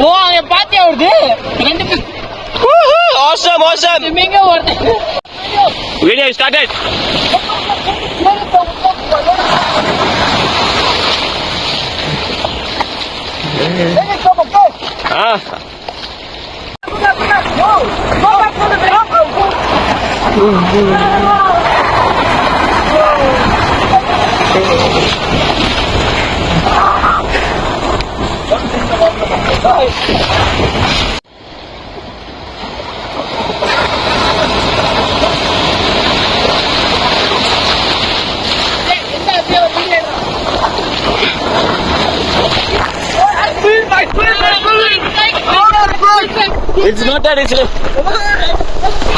ஓ அங்க பாத்தியா வருது awesome awesome ஸ்விம்மிங் வருது video started it's not that it's